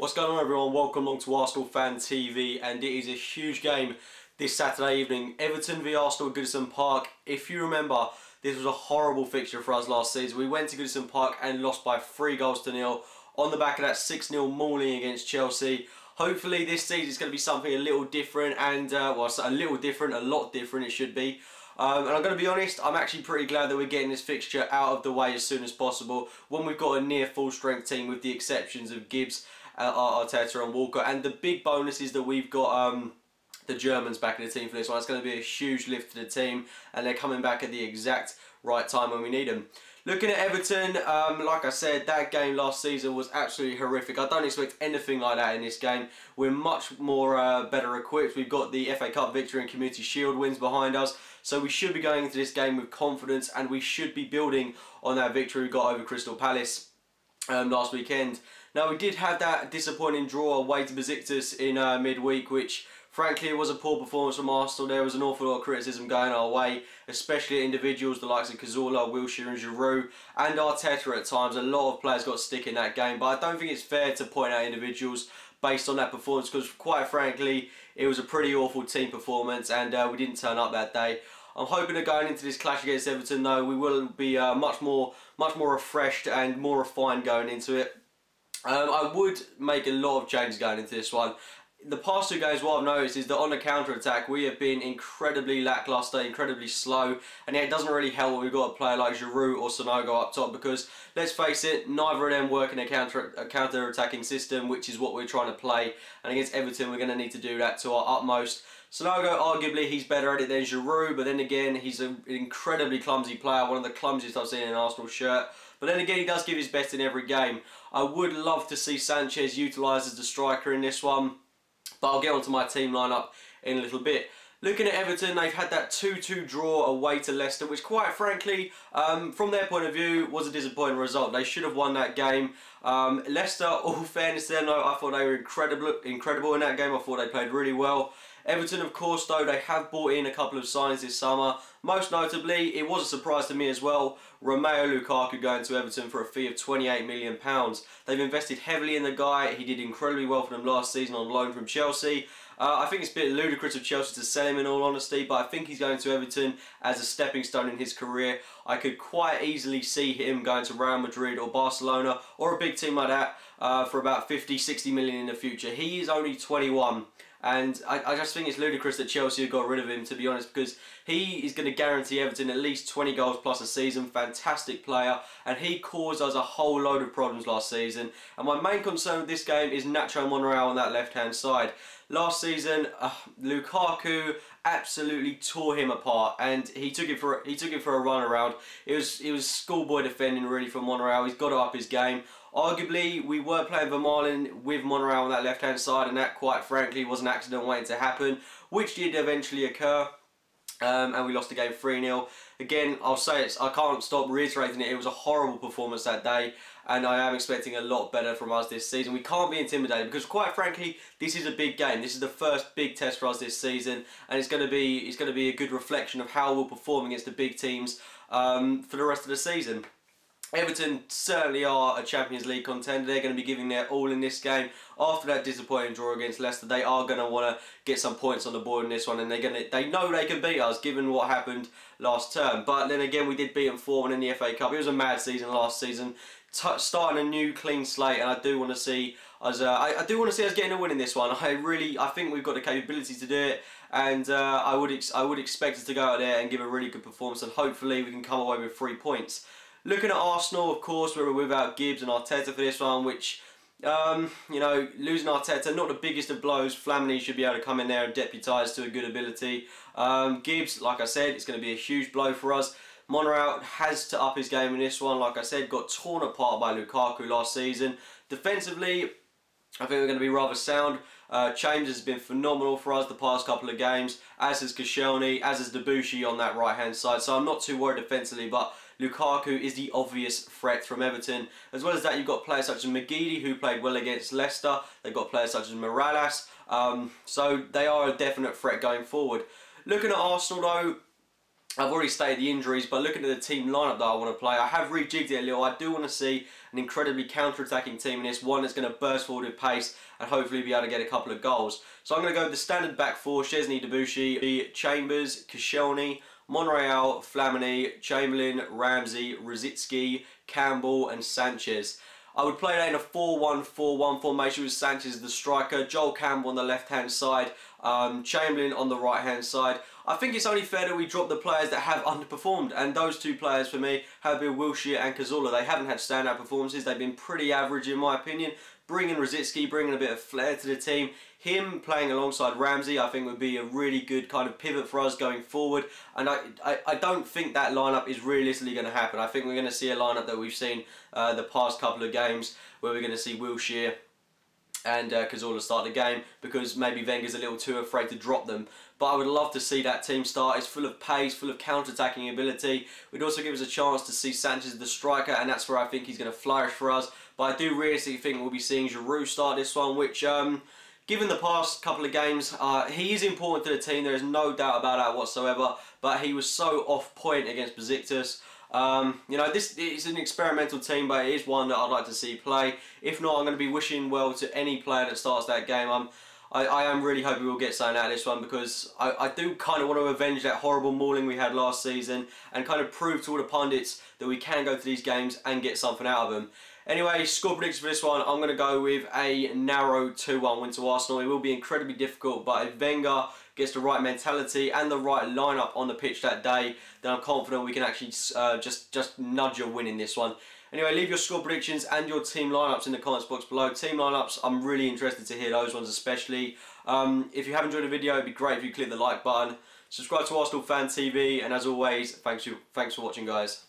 What's going on, everyone? Welcome along to Arsenal Fan TV, and it is a huge game this Saturday evening. Everton v Arsenal at Goodison Park. If you remember, this was a horrible fixture for us last season. We went to Goodison Park and lost by 3-0 on the back of that 6-0 mauling against Chelsea. Hopefully this season is going to be something a little different, and well, a little different, a lot different it should be. And I'm going to be honest, I'm actually pretty glad that we're getting this fixture out of the way as soon as possible when we've got a near full strength team with the exceptions of Gibbs, Arteta and Walker. And the big bonus is that we've got the Germans back in the team for this one. It's going to be a huge lift to the team, and they're coming back at the exact right time when we need them. Looking at Everton, like I said, that game last season was absolutely horrific. I don't expect anything like that in this game. We're much more better equipped. We've got the FA Cup victory and Community Shield wins behind us, so we should be going into this game with confidence, and we should be building on that victory we got over Crystal Palace last weekend. Now, we did have that disappointing draw away to Besiktas in midweek, which frankly it was a poor performance from Arsenal. There was an awful lot of criticism going our way, especially at individuals, the likes of Cazorla, Wilshere and Giroud, and Arteta at times. A lot of players got stick in that game, but I don't think it's fair to point out individuals based on that performance, because quite frankly it was a pretty awful team performance, and we didn't turn up that day. I'm hoping that going into this clash against Everton, though, we will be much more refreshed and more refined going into it. I would make a lot of changes going into this one. The past two games, what I've noticed is that on the counter-attack we have been incredibly lacklustre, incredibly slow, and it doesn't really help when we've got a player like Giroud or Sonogo up top, because let's face it, neither of them work in a counter-attacking system, which is what we're trying to play, and against Everton we're going to need to do that to our utmost. Sonogo, arguably, he's better at it than Giroud, but then again, he's an incredibly clumsy player, one of the clumsiest I've seen in an Arsenal shirt. But then again, he does give his best in every game. I would love to see Sanchez utilised as the striker in this one, but I'll get onto my team lineup in a little bit. Looking at Everton, they've had that 2-2 draw away to Leicester, which quite frankly, from their point of view, was a disappointing result. They should have won that game. Leicester, all fairness to them, I thought they were incredible in that game. I thought they played really well. Everton, of course, though, they have brought in a couple of signings this summer. Most notably, it was a surprise to me as well, Romelu Lukaku going to Everton for a fee of £28 million. They've invested heavily in the guy. He did incredibly well for them last season on loan from Chelsea. I think it's a bit ludicrous of Chelsea to sell him, in all honesty, but I think he's going to Everton as a stepping stone in his career. I could quite easily see him going to Real Madrid or Barcelona or a big team like that for about 50-60 million in the future. He is only 21. And I just think it's ludicrous that Chelsea have got rid of him, to be honest, because he is going to guarantee Everton at least 20 goals plus a season. Fantastic player, and he caused us a whole load of problems last season. And my main concern with this game is Nacho Monreal on that left-hand side. Last season, Lukaku absolutely tore him apart, and he took it for a run around. It was schoolboy defending really from Monreal. He's got to up his game. Arguably, we were playing Vermaelen with Monreal on that left-hand side, and that, quite frankly, was an accident waiting to happen, which did eventually occur. And we lost the game 3-0. Again, I'll say it, I can't stop reiterating it. It was a horrible performance that day, and I am expecting a lot better from us this season. We can't be intimidated, because quite frankly, this is a big game. This is the first big test for us this season, and it's going to be a good reflection of how we'll perform against the big teams for the rest of the season. Everton certainly are a Champions League contender. They're going to be giving their all in this game. After that disappointing draw against Leicester, they are going to want to get some points on the board in this one, and they know they can beat us given what happened last term. But then again, we did beat them 4-1 in the FA Cup. It was a mad season last season. Starting a new clean slate, and I do want to see us. I do want to see us getting a win in this one. I think we've got the capability to do it, and I would expect us to go out there and give a really good performance, and hopefully we can come away with 3 points. Looking at Arsenal, of course, we were without Gibbs and Arteta for this one, which, you know, losing Arteta, not the biggest of blows. Flamini should be able to come in there and deputise to a good ability. Gibbs, like I said, it's going to be a huge blow for us. Monreal has to up his game in this one. Like I said, got torn apart by Lukaku last season. Defensively, I think we're going to be rather sound. Chambers has been phenomenal for us the past couple of games, as has Koscielny, as has Debuchy on that right-hand side. So I'm not too worried defensively, but Lukaku is the obvious threat from Everton. As well as that, you've got players such as McGeady, who played well against Leicester. They've got players such as Morales. So they are a definite threat going forward. Looking at Arsenal, though, I've already stated the injuries, but looking at the team lineup that I want to play, I have rejigged it a little. I do want to see an incredibly counter-attacking team in this, one that's going to burst forward with pace and hopefully be able to get a couple of goals. So I'm going to go with the standard back four: Szczesny, Debussy, Chambers, Koscielny, Monreal, Flamini, Chamberlain, Ramsey, Rosicky, Campbell and Sanchez. I would play that in a 4-1-4-1 formation with Sanchez as the striker, Joel Campbell on the left-hand side, Chamberlain on the right-hand side. I think it's only fair that we drop the players that have underperformed, and those two players for me have been Wilshere and Cazorla. They haven't had standout performances, they've been pretty average in my opinion. Bringing Rosicky, bringing a bit of flair to the team, him playing alongside Ramsey I think would be a really good kind of pivot for us going forward, and I don't think that lineup is realistically going to happen. I think we're going to see a lineup that we've seen the past couple of games, where we're going to see Wilshere and Cazorla start the game because maybe Wenger's a little too afraid to drop them. But I would love to see that team start. It's full of pace, full of counter-attacking ability. It would also give us a chance to see Sanchez the striker, and that's where I think he's going to flourish for us. But I do realistically think we'll be seeing Giroud start this one, which, given the past couple of games, he is important to the team. There is no doubt about that whatsoever. But he was so off point against Besiktas. You know, this is an experimental team, but it is one that I'd like to see play. If not, I'm going to be wishing well to any player that starts that game. I am really hoping we'll get something out of this one, because I do kind of want to avenge that horrible mauling we had last season and kind of prove to all the pundits that we can go to these games and get something out of them. Anyway, score prediction for this one, I'm going to go with a narrow 2-1 win to Arsenal. It will be incredibly difficult, but if Wenger gets the right mentality and the right lineup on the pitch that day, then I'm confident we can actually just nudge a win in this one. Anyway, leave your score predictions and your team lineups in the comments box below. Team lineups, I'm really interested to hear those ones especially. If you have enjoyed the video, it'd be great if you click the like button. Subscribe to Arsenal Fan TV, and as always, thanks for watching, guys.